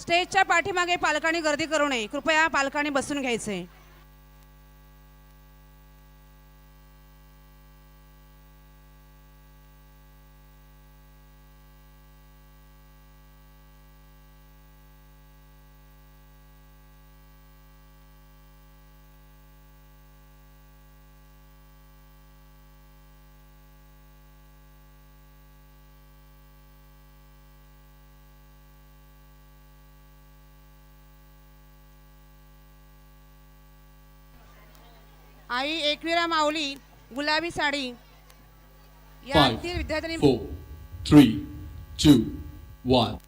स्टेजच्या पाठीमागे पालकांनी गर्दी करू नये. कृपया पालकांनी बसून घ्यायचे. आई एकविरा माऊली गुलाबी साडी यातील 5, विद्यार्थ्यांनी 4, 3, 2, 1.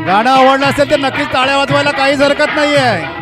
गाणं आवडलं असेल तर नक्कीच टाळ्या वाजवायला काहीच हरकत नाहीये.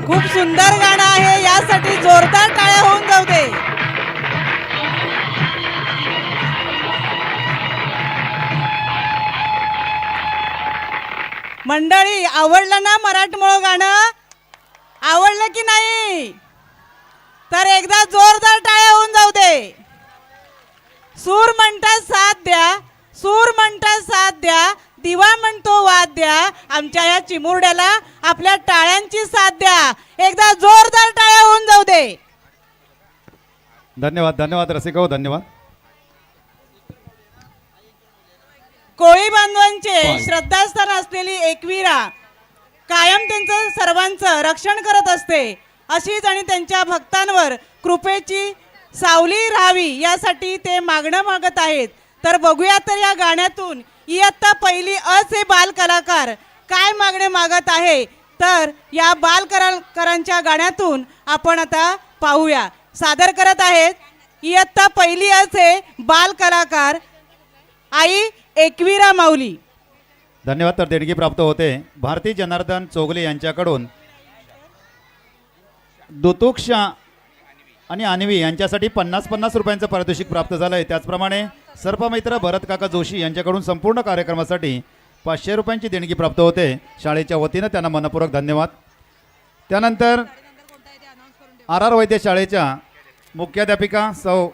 खूप सुंदर गाणं आहे, यासाठी जोरदार टाळ्या होऊन जाऊ दे. मंडळी, आवडलं ना मराठमोळं गाणं? आवडलं की नाही? तर एकदा जोरदार टाळ्या होऊन जाऊ दे. सूर म्हणतात साथ द्या, सूर म्हणतात साथ द्या, दिवा म्हणतो वाद द्या, आमच्या या चिमुरड्याला आपल्या टाळ्यांची साथ द्या. एकदा जोरदार टाळ्या होऊन जाऊ दे. धन्यवाद धन्यवाद रसिको, धन्यवाद. कोळी बांधवांचे श्रद्धास्थान असलेली एकविरा कायम त्यांचं सर्वांचं रक्षण करत असते. अशीच आणि त्यांच्या भक्तांवर कृपेची सावली राहावी यासाठी ते मागणं मागत आहेत. तर बघूया तर या गाण्यातून इयत्ता पहिली असे बाल कलाकार काय मागणे मागत आहे. तर या बाल कलाकारांच्या गाण्यातून आपण आता पाहूया. सादर करत आहेत इयत्ता पहिली असे बाल कलाकार आई एकविरा माऊली. धन्यवाद. तर देणगी प्राप्त होते भारती जनार्दन चोगले यांच्याकडून. दुतुक्षा आणि अन्वी यांच्यासाठी 50-50 रुपयांचं पारितोषिक प्राप्त झालं आहे. त्याचप्रमाणे सर्पमित्र भरत काका जोशी यांच्याकडून संपूर्ण कार्यक्रमासाठी 500 रुपयांची देणगी प्राप्त होते. शाळेच्या वतीनं त्यांना मनपूर्वक धन्यवाद. त्यानंतर RR वैद्य शाळेच्या मुख्याध्यापिका सौ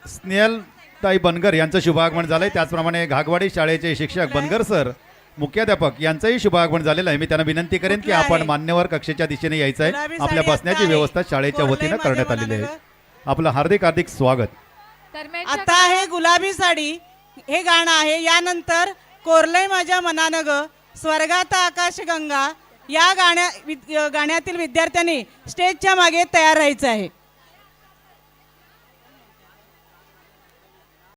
स्नेहलताई बनगर यांचं शुभागमन झालं आहे. त्याचप्रमाणे घागवाडी शाळेचे शिक्षक बनगर सर मुख्याध्यापक यांचंही शुभागमन झालेलं आहे. मी त्यांना विनंती करेन की आपण मान्यवर कक्षेच्या दिशेने यायचं आहे. आपल्या बसण्याची व्यवस्था शाळेच्या वतीनं करण्यात आलेली आहे. आपलं हार्दिक हार्दिक स्वागत. आता आहे गुलाबी साडी हे गाणं आहे. यानंतर कोरलय माझ्या मनानं ग, स्वर्गात आकाशगंगा या गाण्यातील विद्यार्थ्यांनी स्टेजच्या मागे तयार राहायचं आहे.